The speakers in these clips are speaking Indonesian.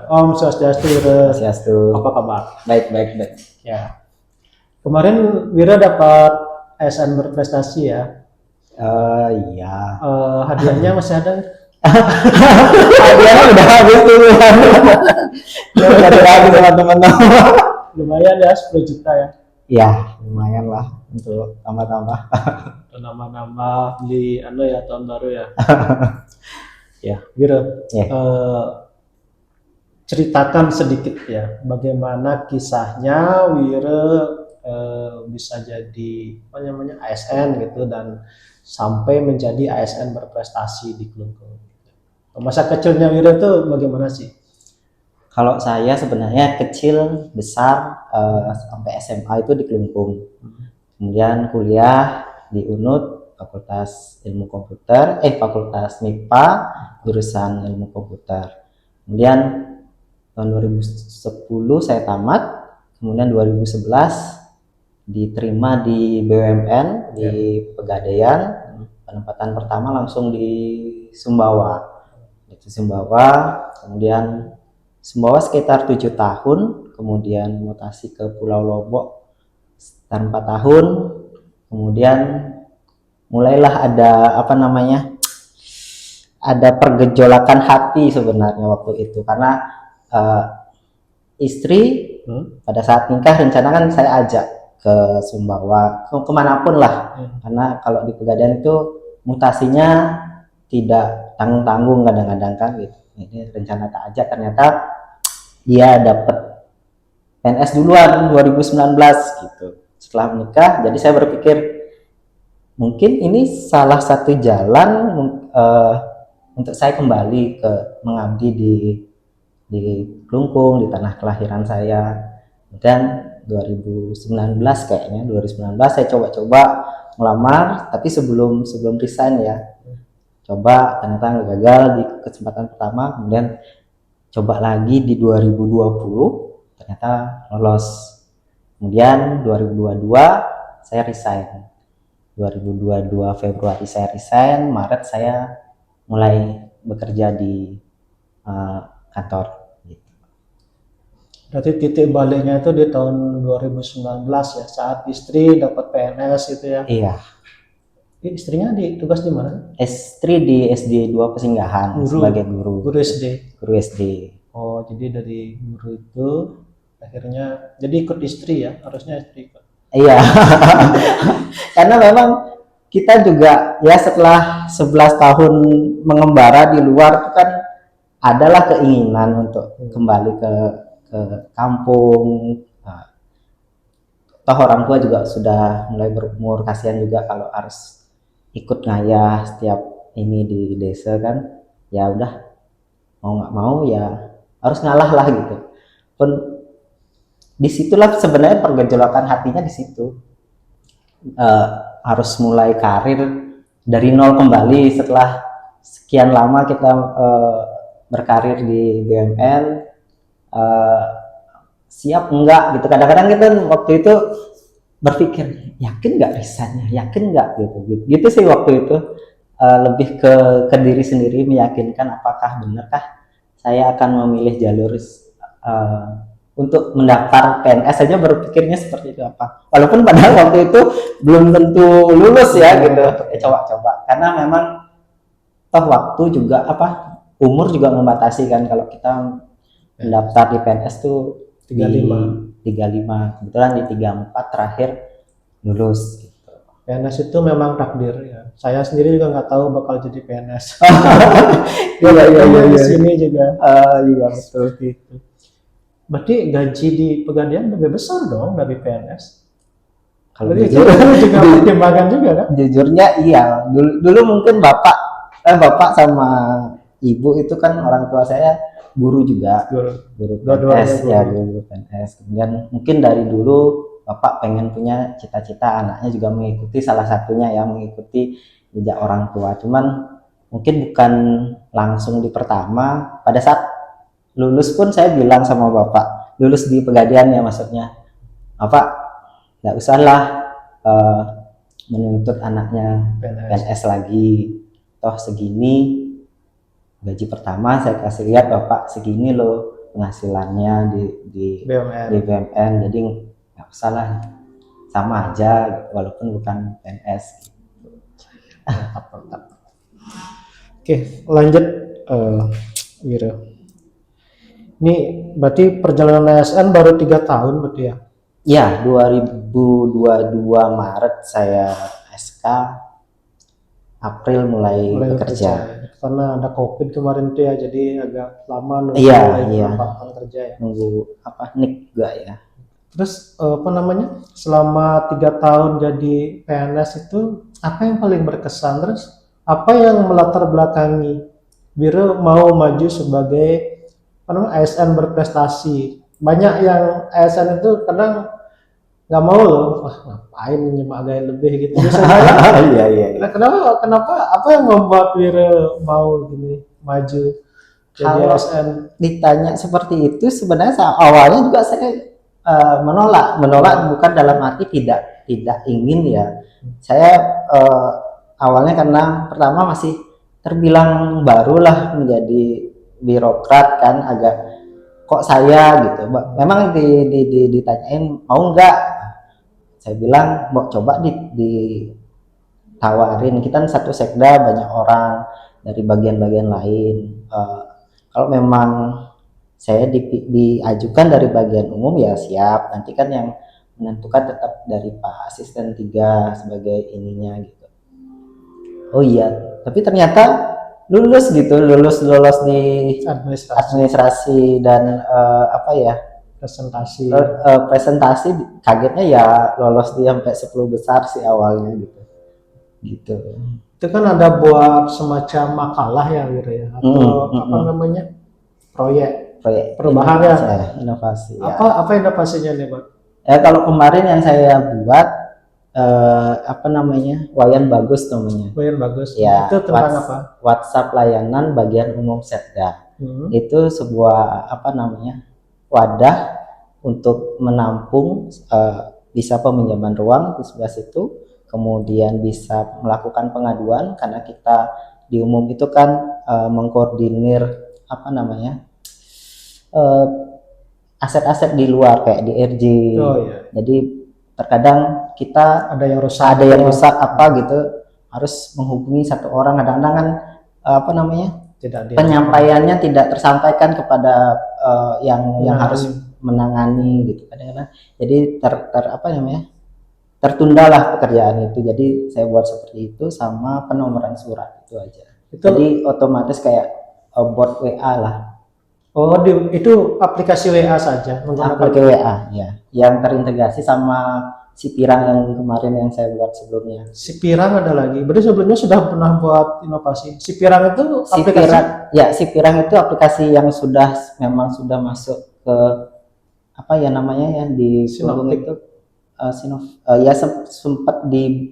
Om Swastiastu, Wira. Swastiastu. Apa kabar? Baik, baik, baik. Ya. Kemarin Wira dapat ASN berprestasi ya. Iya. Hadiahnya masih ada? Hadiahnya udah habis tuh. Udah habis teman-teman. Lumayan ya, 10 juta ya. Iya, lumayan lah untuk tambah-tambah. Nama-nama beli ya tahun baru ya. Ya, Wira. ya. Ceritakan sedikit ya, bagaimana kisahnya Wira bisa jadi ASN gitu dan sampai menjadi ASN berprestasi di Klungkung. Masa kecilnya Wira tuh bagaimana sih? Kalau saya sebenarnya kecil besar sampai SMA itu di Klungkung. Kemudian kuliah di UNUD Fakultas Ilmu Komputer, Fakultas MIPA jurusan Ilmu Komputer. Kemudian tahun 2010 saya tamat, kemudian 2011 diterima di BUMN di Pegadaian. Penempatan pertama langsung di Sumbawa. Itu Sumbawa, kemudian Sumbawa sekitar 7 tahun, kemudian mutasi ke Pulau Lombok sekitar 4 tahun, kemudian mulailah ada ada pergejolakan hati sebenarnya waktu itu, karena istri pada saat nikah rencana kan saya ajak ke Sumbawa, kemanapun lah, karena kalau di Pegadaian itu mutasinya tidak tanggung-tanggung kadang-kadang kan gitu. Ini rencana tak ajak, ternyata dia dapat PNS duluan 2019 gitu setelah menikah. Jadi saya berpikir mungkin ini salah satu jalan untuk saya kembali ke mengabdi di Klungkung, di tanah kelahiran saya. Dan 2019 saya coba-coba melamar, tapi sebelum resign ya, coba ternyata gagal di kesempatan pertama, kemudian coba lagi di 2020 ternyata lolos, kemudian 2022 saya resign, 2022 Februari saya resign, Maret saya mulai bekerja di kantor gitu. Berarti titik baliknya itu di tahun 2019 ya, saat istri dapat PNS gitu ya. Iya. Istrinya tugas di mana? Istri di SD 2 Pesinggahan sebagai guru. Guru SD. Guru SD. Oh, jadi dari guru itu akhirnya jadi ikut istri ya, harusnya istri ikut. Iya. Karena memang kita juga ya setelah 11 tahun mengembara di luar itu kan adalah keinginan untuk kembali ke kampung. Nah, toh orang tua juga sudah mulai berumur, kasihan juga kalau harus ikut ngayah setiap ini di desa kan. Ya udah, mau nggak mau ya harus ngalah lah gitu. Pun disitulah sebenarnya pergejolakan hatinya di situ. Harus mulai karir dari nol kembali setelah sekian lama kita berkarir di BUMN. Siap enggak gitu, kadang-kadang kita waktu itu berpikir yakin nggak resign-nya, yakin nggak gitu sih waktu itu. Lebih ke diri sendiri, meyakinkan apakah benarkah saya akan memilih jalur untuk mendaftar PNS saja, berpikirnya seperti itu apa, walaupun padahal waktu itu belum tentu lulus ya gitu. Coba-coba, karena memang toh waktu juga umur juga membatasi kan, kalau kita mendaftar di PNS tuh 35, kebetulan di 34 terakhir lulus gitu. PNS itu memang takdir ya. Saya sendiri juga nggak tahu bakal jadi PNS. Iya. Di sini juga. Iya betul gitu. Berarti gaji di Pegadaian lebih besar dong dari PNS. Kalau jujur juga pertimbangan juga kan? Jujurnya iya. Dulu mungkin bapak sama ibu itu kan orang tua saya guru juga, guru PNS ya, guru PNS. Kemudian mungkin dari dulu bapak pengen punya cita-cita anaknya juga mengikuti, salah satunya ya mengikuti jejak orang tua. Cuman mungkin bukan langsung di pertama. Pada saat lulus pun saya bilang sama bapak, lulus di Pegadaian ya maksudnya, bapak nggak usahlah menuntut anaknya PNS lagi, toh segini gaji pertama saya kasih lihat bapak, segini loh penghasilannya di BUMN. di BUMN, jadi nggak usah lah, sama aja walaupun bukan PNS. Mantap, mantap. Oke, lanjut Wiro. Ini berarti perjalanan ASN baru 3 tahun berarti ya? Ya, 2022 Maret saya SK, April mulai bekerja. Karena ada COVID kemarin tuh ya, jadi agak lama nunggu Iya, penempatan kerja ya. nunggu NIK juga ya. Terus apa namanya? Selama 3 tahun jadi PNS itu apa yang paling berkesan? Terus apa yang melatar belakangi Wiro mau maju sebagai ASN berprestasi? Banyak yang ASN itu kadang nggak mau loh, wah ngapain nyimak gaya lebih gitu. Iya. Nah, kenapa apa yang membuat Wiro mau gini maju jadi Kalau ASN? ditanya seperti itu, sebenarnya awalnya juga saya menolak bukan dalam arti tidak ingin ya. Saya awalnya karena pertama masih terbilang barulah menjadi birokrat kan, agak kok saya gitu. Memang ditanyain mau nggak, saya bilang mau coba ditawarin, kita satu sekda banyak orang dari bagian-bagian lain. Kalau memang saya diajukan dari bagian umum ya siap, nanti kan yang menentukan tetap dari Pak Asisten 3 sebagai ininya gitu. Oh iya, tapi ternyata lulus di administrasi dan presentasi, kagetnya ya lolos di sampai 10 besar sih awalnya gitu. Itu kan ada buat semacam makalah ya Wiro ya, atau namanya proyek perubahan ya, inovasi. Apa inovasinya nih Pak? Ya kalau kemarin yang saya buat Wayan Bagus namanya. Wayan Bagus. Ya, itu tentang apa? WhatsApp layanan bagian umum Setda. Itu sebuah wadah untuk menampung bisa peminjaman ruang di sebelah situ, kemudian bisa melakukan pengaduan karena kita di umum itu kan mengkoordinir aset-aset di luar kayak di RJ. Jadi terkadang kita ada yang rusak apa gitu, harus menghubungi satu orang, kadang-kadang kan penyampaiannya tidak tersampaikan kepada yang harus menangani gitu kadang-kadang. Jadi tertundalah pekerjaan itu. Jadi saya buat seperti itu sama penomoran surat itu aja. Jadi otomatis kayak bot WA lah. Oh, itu aplikasi WA saja? Aplikasi WA ya, yang terintegrasi sama si Pirang yang kemarin yang saya buat sebelumnya. Si Pirang ada lagi. Berarti sebelumnya sudah pernah buat inovasi. Si Pirang itu aplikasi? Si Pirang itu aplikasi yang memang sudah masuk ke di Sinoptik itu sempat di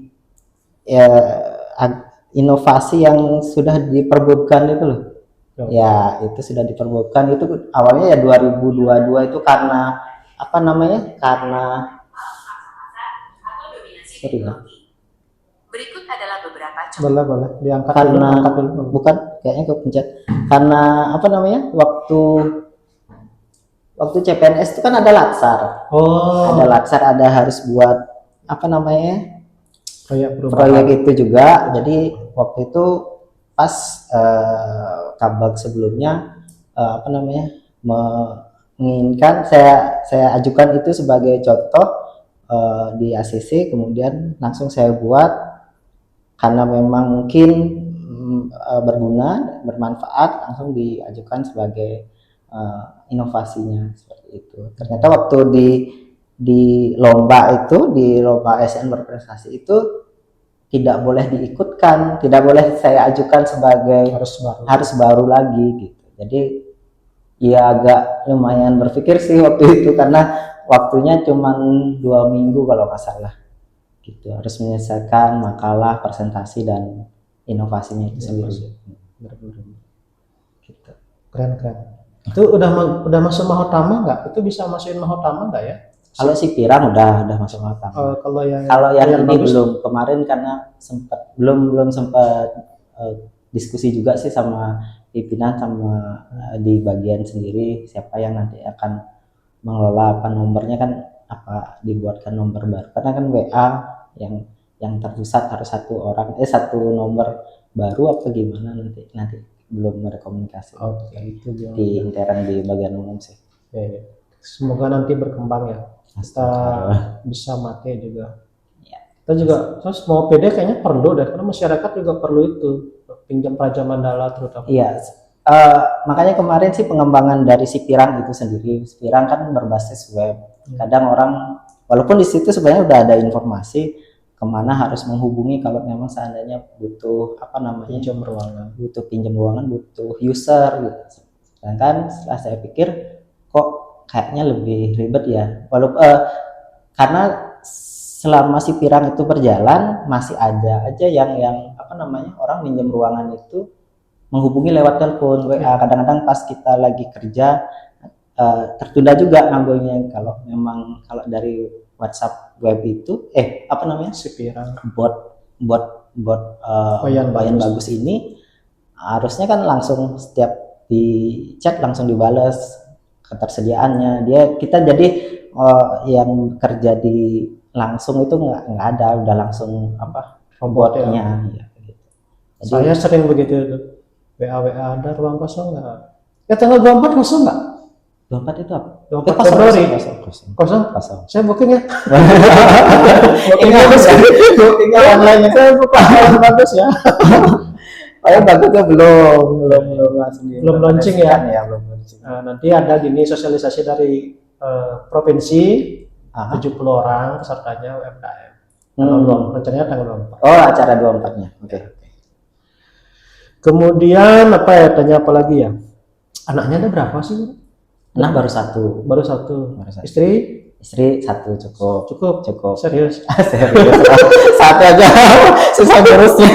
inovasi yang sudah diperbutkan itu loh. Ya itu sudah diperbutkan, itu awalnya ya 2022 itu karena berikut adalah beberapa contoh. Boleh diangkat karena dulu. Bukan kayaknya kepencet karena waktu CPNS itu kan ada latsar. Ada latsar, ada harus buat proyek itu juga. Jadi waktu itu pas kabag sebelumnya menginginkan saya ajukan itu sebagai contoh di ACC, kemudian langsung saya buat karena memang mungkin berguna, bermanfaat, langsung diajukan sebagai inovasinya seperti itu. Ternyata waktu di lomba ASN berprestasi itu tidak boleh diikutkan, tidak boleh saya ajukan sebagai harus baru lagi gitu. Jadi ya agak lumayan berpikir sih waktu itu karena waktunya cuma 2 minggu kalau nggak salah gitu, harus menyelesaikan makalah, presentasi dan inovasinya itu sendiri. Gitu. Keren. Itu udah masuk Mahotama nggak? Itu bisa masukin Mahotama nggak ya? Kalau si Pirang udah masuk Mahotama. Kalau yang ini bagus, belum, kemarin karena belum sempat diskusi juga sih sama pimpinan sama di bagian sendiri siapa yang nanti akan mengelola apa nomornya kan, apa dibuatkan nomor baru karena kan WA yang terpusat harus satu nomor baru apa gimana nanti belum ada komunikasi. Oke, itu dia. Di intern di bagian umum sih. Ya. Semoga nanti berkembang ya. Kita bisa make juga. Ya. Kita juga terus mau PD kayaknya perlu deh karena masyarakat juga perlu itu pinjam Praja Mandala terutama. Iya. Makanya kemarin sih pengembangan dari si Pirang itu sendiri. Pirang kan berbasis web. Kadang orang walaupun di situ sebenarnya udah ada informasi kemana harus menghubungi kalau memang seandainya butuh pinjam ruangan, butuh user gitu. Sedangkan setelah saya pikir kok kayaknya lebih ribet ya. Walaupun karena selama si Pirang itu berjalan masih ada aja yang orang minjem ruangan itu menghubungi lewat telepon WA. Kadang-kadang pas kita lagi kerja tertunda juga ngambilnya kalau dari WhatsApp web itu si Pirang Bayan Bagus ini harusnya kan langsung setiap di chat langsung dibales ketersediaannya kita jadi yang kerja di langsung itu nggak ada, udah langsung robotnya ya, gitu. Jadi, saya sering begitu WA ada ruang kosong nggak? Ya tanggal 24 kosong nggak? 24 itu apa? 24 Februari. Kosong. Saya booking ya. Booking online. Saya buka bagus ya. Bagusnya belum launching ya. Belum launching. Nanti ada gini sosialisasi dari provinsi 70 orang pesertanya UMKM. Rencananya tanggal 24. Oh, acara 24-nya. Oke. Kemudian tanya apa lagi ya? Anaknya ada berapa sih? Baru satu. Istri satu cukup. Serius. Satu aja susah ngurusnya.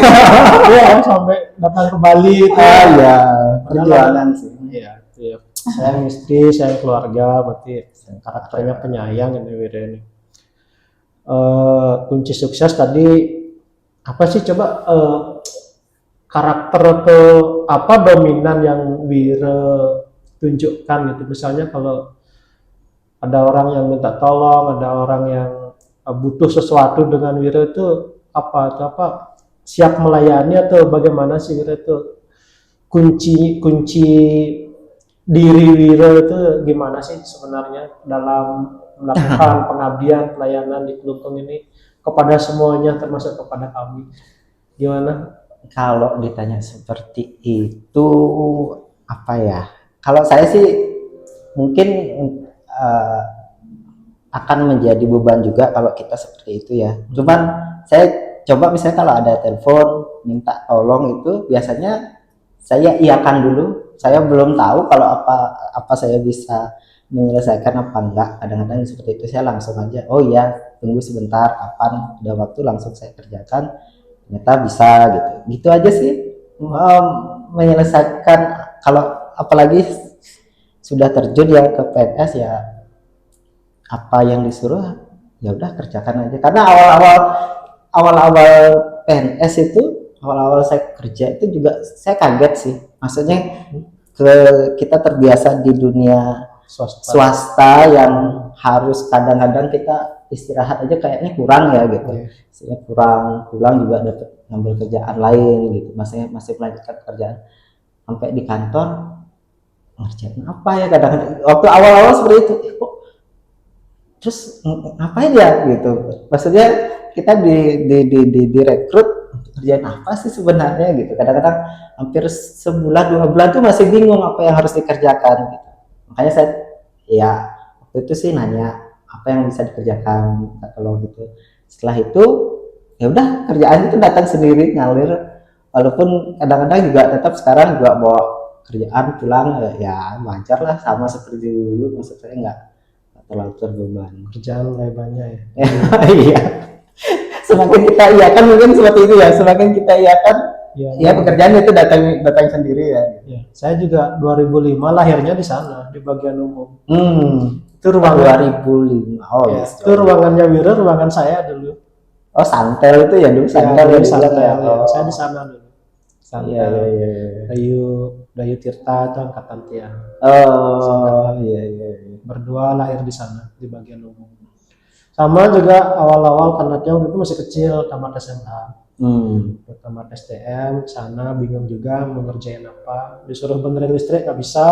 Iya, sampai datang ke Bali itu. Iya, perjuangan sih. Iya. Sayang istri, sayang keluarga, berarti karakternya penyayang ini Wira ini. Kunci sukses tadi apa sih coba karakter atau dominan yang Wira tunjukkan gitu. Misalnya kalau ada orang yang minta tolong, ada orang yang butuh sesuatu dengan Wira itu siap melayani atau bagaimana sih Wira itu kunci diri Wira itu gimana sih sebenarnya dalam melakukan pengabdian pelayanan di Kelungkung ini kepada semuanya termasuk kepada kami, gimana? Kalau ditanya seperti itu kalau saya sih mungkin akan menjadi beban juga kalau kita seperti itu ya. Cuman saya coba misalnya kalau ada telepon minta tolong itu biasanya saya iakan dulu. Saya belum tahu kalau apa saya bisa menyelesaikan apa enggak. Kadang-kadang seperti itu saya langsung aja, oh iya tunggu sebentar, kapan udah waktu langsung saya kerjakan. Ternyata bisa gitu aja sih menyelesaikan. Kalau apalagi sudah terjun ya ke PNS ya apa yang disuruh ya udah kerjakan aja. Karena awal-awal PNS itu awal-awal saya kerja itu juga saya kaget sih, maksudnya kita terbiasa di dunia swasta yang harus kadang-kadang kita istirahat aja kayaknya kurang ya gitu. Saya pulang juga dapat ngambil kerjaan lain gitu, masih melanjutkan kerjaan sampai di kantor ngerjain apa ya, kadang-kadang waktu awal-awal seperti itu terus ngapain ya gitu, maksudnya kita direkrut kerjaan apa sih sebenarnya gitu. Kadang-kadang hampir sebulan 2 bulan tuh masih bingung apa yang harus dikerjakan gitu. Makanya saya waktu itu sih nanya apa yang bisa dikerjakan kalau gitu. Setelah itu ya udah kerjaan itu datang sendiri ngalir. Walaupun kadang-kadang juga tetap sekarang juga bawa kerjaan pulang ya wajar lah sama seperti dulu, maksud saya nggak terlalu terbeban. Kerjaan banyak ya. Iya. Semakin kita iakan mungkin seperti itu ya, semakin kita iakan ya pekerjaan itu datang sendiri ya. Saya juga 2005 lahirnya di sana di bagian umum. Itu ruangan 2005. Oh ya, itu ruangannya Wira, ruangan saya dulu. Oh, Santel itu ya dulu, Santel ya, Santel ya. Saya di sana dulu. Iya, iya, iya. Dayu Tirta itu angkatan Tian. Oh, iya, iya, iya. Berdua lahir di sana di bagian umum. Sama juga awal-awal karena dia waktu itu masih kecil, tamat SMA. Tamat STM sana bingung juga mau ngerjain apa, disuruh benerin listrik nggak bisa.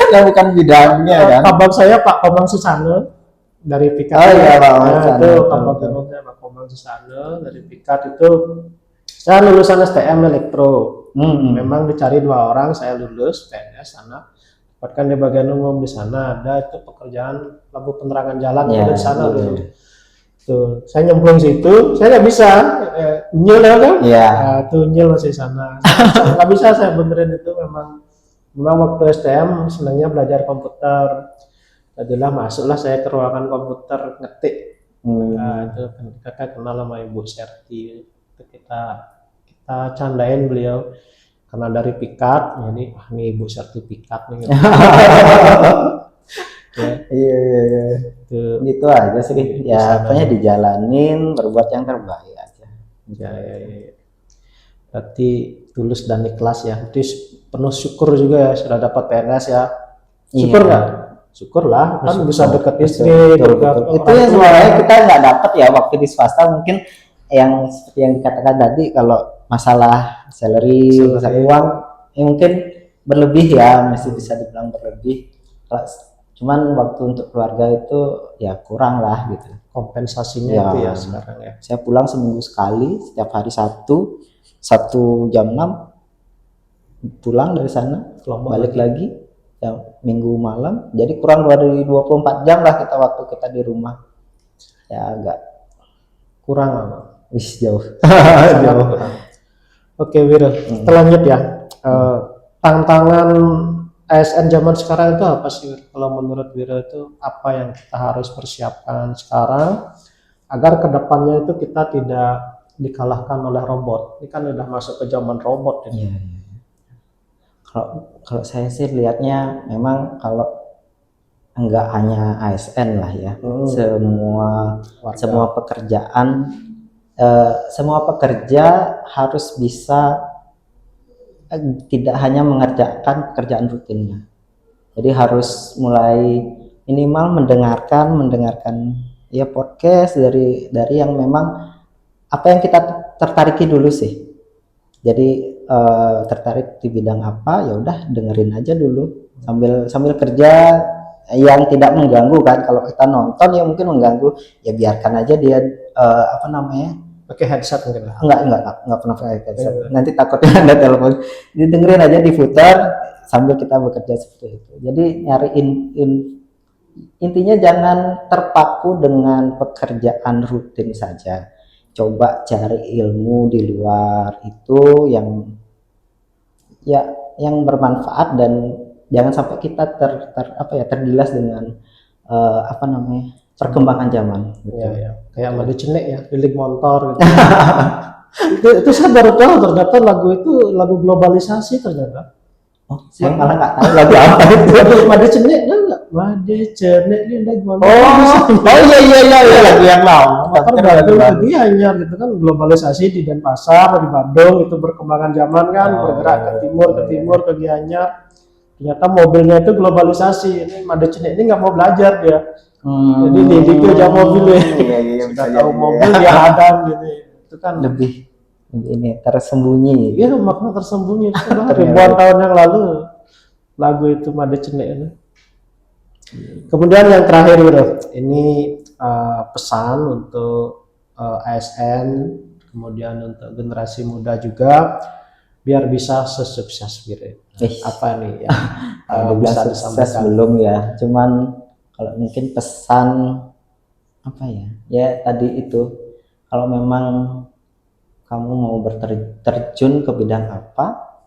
Kan bukan bidangnya kan. Abang saya Pak Komang Susana dari Pikat. Oh iya, Pak Komang Nah, Susana, itu betul, abang betul. gunungnya Pak Komang Susana dari Pikat itu. Saya lulusan STM elektro. Memang dicari 2 orang, saya lulus PNS sana. Dapatkan di bagian umum di sana ada itu pekerjaan lampu penerangan jalan Iya, ada di sana iya. dulu. Tuh, saya nyemplung situ, saya nggak bisa nyel ya kan? Iya. Nah, tuh nyel masih sana. Nggak bisa saya benerin itu memang waktu STM senangnya belajar komputer. Jadilah masuklah saya ke ruangan komputer ngetik. Nah, itu kakak kenal sama Ibu Serti. Itu kita candain beliau karena dari Pikat, jadi ini Ibu sertifikat nih. Gitu. Ya, Iya, iya, iya. itu Gitu aja sih. Di Ya, sana. pokoknya dijalanin, berbuat yang terbaik aja. ya. Berarti tulus dan ikhlas ya. Berarti penuh syukur juga ya sudah dapat PNS ya. Syukur Iya. nggak? Syukurlah kan bisa deket istri, Betul, dekat betul. Itu orang yang tua. sebenarnya kita nggak dapat ya waktu di swasta, mungkin yang seperti yang dikatakan tadi, kalau masalah salary, masalah uang, ya mungkin berlebih ya, masih bisa dibilang berlebih. Cuman waktu untuk keluarga itu ya kurang lah gitu. Kompensasinya Ya. itu ya sekarang ya. Saya pulang seminggu sekali, setiap hari Sabtu jam 6 pulang dari sana, Lombok balik lagi ya Minggu malam. Jadi kurang dari 24 jam lah waktu kita di rumah. Ya agak kurang lah. jauh. Sangat kurang. Oke Wira, kita lanjut ya. Tantangan ASN zaman sekarang itu apa sih? Kalau menurut Wira itu apa yang kita harus persiapkan sekarang agar kedepannya itu kita tidak dikalahkan oleh robot? Ini kan udah masuk ke zaman robot ini. Iya. Kalau saya sih lihatnya memang kalau enggak hanya ASN lah ya, semua pekerjaan, semua pekerja harus bisa tidak hanya mengerjakan pekerjaan rutinnya. Jadi harus mulai minimal mendengarkan ya podcast dari yang memang apa yang kita tertariki dulu sih. Jadi tertarik di bidang apa, ya udah dengerin aja dulu sambil kerja yang tidak mengganggu kan. Kalau kita nonton ya mungkin mengganggu, ya biarkan aja dia pakai headset mungkin. Enggak pernah pakai headset. Nanti takutnya ada telepon. Dengerin aja, diputar sambil kita bekerja seperti itu. Jadi nyariin intinya jangan terpaku dengan pekerjaan rutin saja. Coba cari ilmu di luar itu yang bermanfaat, dan jangan sampai kita tergilas dengan perkembangan zaman gitu. Ya. Kayak Made Cenek ya, lilik motor gitu. itu saya baru tahu ternyata lagu itu lagu globalisasi ternyata. Oh, saya malah nggak tahu lagu apa itu. Made Cenek enggak? Made Cenek lilik motor. Iya lagu yang lama. Dia hanya gitu kan, globalisasi di Denpasar, di Bandung itu berkembangan zaman kan, bergerak ke timur ke Gianyar. Ternyata mobilnya itu globalisasi. Ini Made Cenek ini nggak mau belajar dia. Jadi dia jauh mobilnya. Iya, sudah tahu mobil dia hadam gitu. Itu kan lebih ini tersembunyi. Iya, makna tersembunyi. Ribuan tahun yang lalu lagu itu Made Cenek ini. Kemudian yang terakhir Bro, ini pesan untuk ASN, kemudian untuk generasi muda juga biar bisa sesukses Bro. Apa nih yang bisa disampaikan? Belum ya, cuman kalau mungkin pesan apa ya? Ya tadi itu, kalau memang kamu mau terjun ke bidang apa,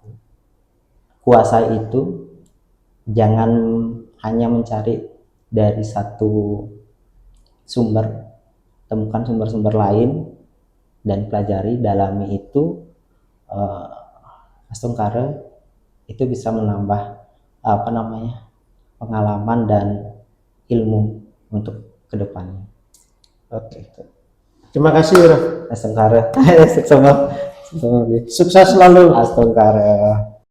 kuasai itu. Jangan hanya mencari dari satu sumber, temukan sumber-sumber lain dan pelajari, dalami itu. Astungkara itu bisa menambah pengalaman dan ilmu untuk kedepannya. Oke. Terima kasih Bro. Astungkara Sukses selalu. Astagfirullah.